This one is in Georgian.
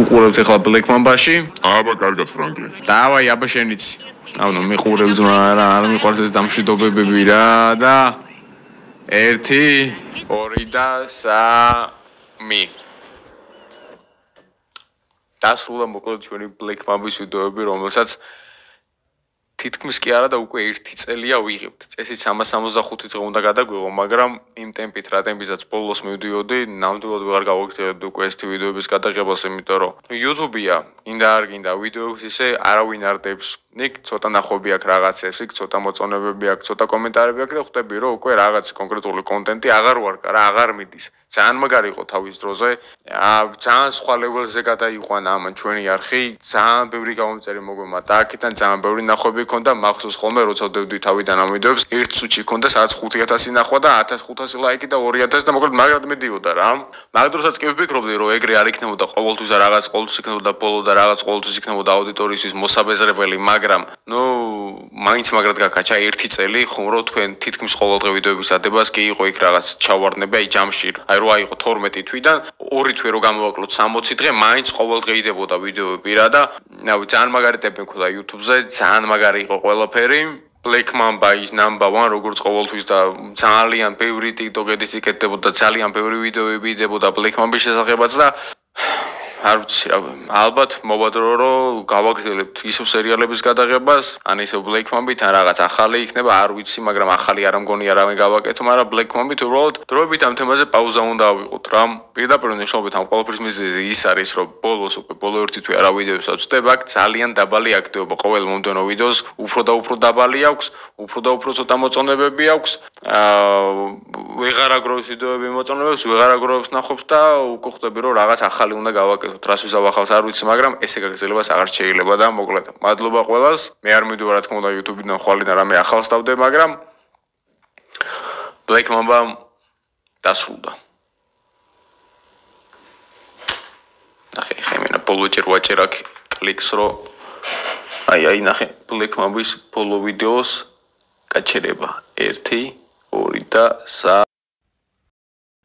უყურებთ ახლა Black Mamba-ში. აბა, კარგად, ფრანკლი. დავაი, აბა შენიც. ანუ მიყურებს რა, არ მიყვარს ეს დამშვიდობებები რა და 1 2 და 3 დასრულდა მოკლედ ჩვენი Black Mamba-ის ვიდეოები, რომელსაც თითქმის კი არა და უკვე 1 წელია ვიღებთ. წესით 365 დღე უნდა გადაგვიღო, მაგრამ იმ ტემპით, რა ტემპისაც ბოლოს მივდიოდი, ნამდვილად ვეღარ გავაგრძელებდი უკვე ეს ვიდეოების გადაღებას, იმიტომ რომ YouTube-ია, ინდა არ გინდა ვიდეოებს ისე არავინ არ დებს. იქ ცოტა ნახვები აქვს რაღაცებს, იქ ცოტა მოწონებები აქვს, ცოტა კომენტარები აქვს და ხვდები რომ უკვე რაღაც კონკრეტული კონტენტი აღარ ვარკა რა, აღარ მიდის. ძალიან მაგარი იყო თავის დროზე. ძალიან სხვა level-ზე გადაიყვანა ამან ჩვენი არხი, ძალიან ბევრი გამომწერი მოგვემართა. აქედან ძალიან ბევრი ნახვები ქონდა, მახსოვს ხოლმე როცა ვდევდი თავიდან ამ ვიდეოებს, 1 წუთში ქონდა სადაც 5,000 ნახვა და 1,500 ლაიკი და 2,000 და მოკლედ მაგრად მიდიოდა რა. მაგ დროსაც კი ვფიქრობდი რომ ეგრე არ იქნებოდა ყოველთვის და რაღაც ყოველთვის იქნებოდა ბოლო და რაღაც ყოველთვის იქნებოდა აუდიტორიისთვის მოსაბეზრებელი, მაგრამ ნუ მაინც მაგრად გაკაჩა 1 წელი, ხუმრობ თქვენ თითქმის ყოველდღე ვიდეოების ადებას კი იყო იქ რაღაც ჩავარდნები, აი ჯამში, აი რო აიყო 12 თვიდან 2 თვე რო გამოვაკლოთ 60 დღე, მაინც ყოველდღე იდებოდა ვიდეოები რა და ძალიან მაგარი ტემპი მქონდა YouTube-ზე, ძალიან მაგარი იყო ყველაფერი. Black Mamba is number 1 როგორც ყოველთვის და ძალიან ბევრი TikTok edit-ი კეთდებოდა, ძალიან ბევრი ვიდეოები იდებოდა Black Mamba-ის შესახებაც და არ ვიცი რა, ალბათ მოვადრო რომ გავაგრძელებთ ისევ სერიალების გადაღებას, ან ისევ Black Mamba-ით ან რაღაც ახალი იქნება, არ ვიცი, მაგრამ ახალი არ მგონი არავინ გავაკეთო, მაგრამ Black Mamba-ით უბრალოდ დროებით ამ თემაზე პაუზა უნდა ავიღოთ რა. პირდაპირ ნიშნობით ამ ყოველფრის მიზეზი ის არის, რომ ბოლოს უკვე ბოლო 1 თვე არა ვიდეოს ავწევ, აქ ძალიან დაბალი აქტივობა ყოველ მომდევნო ვიდეოს, უფრო და უფრო დაბალი აქვს, უფრო და უფრო ცოტა მოწონებები აქვს. ვეღარ აგროვებს ვიდეოები მოწონებებს, ვეღარ აგროვებს ნახვებს და უკვე ხვდები რომ რაღაც ახალი უნდა გავაკეთოთ. რას ვისავახავს არ ვიცი, მაგრამ ესე გაგრძელებას აღარ შეიძლება და მოკლედ. მადლობა ყველას. მე არ მივიდოდი რა თქმა უნდა YouTube-დან ხვალიდან რამე ახალს დავდე, მაგრამ Black Mamba დასრულდა. ნახე, ხემენა ბოლო ჯერ ვაჭერ აქ კლიქს რო აი ნახე Black Mamba-ის ბოლო ვიდეოს გაჩერება 1 2 და 3